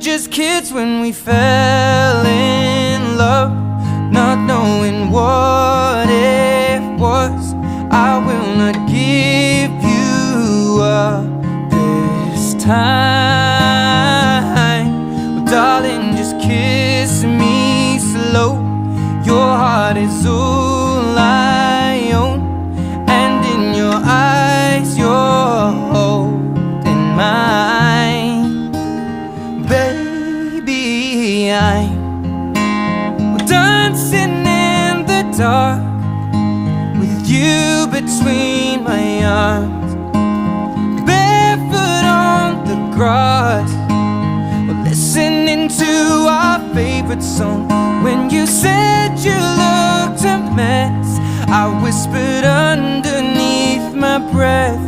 just kids when we fell in love, not knowing what it was. I will not give you up this time. Well, darling, just kiss me slow. Your heart is all I own, and in your eyes you're holding mine. Baby, I'm dancing in the dark with you between my arms, barefoot on the grass, we're listening to our favorite song. When you said you looked a mess, I whispered underneath my breath,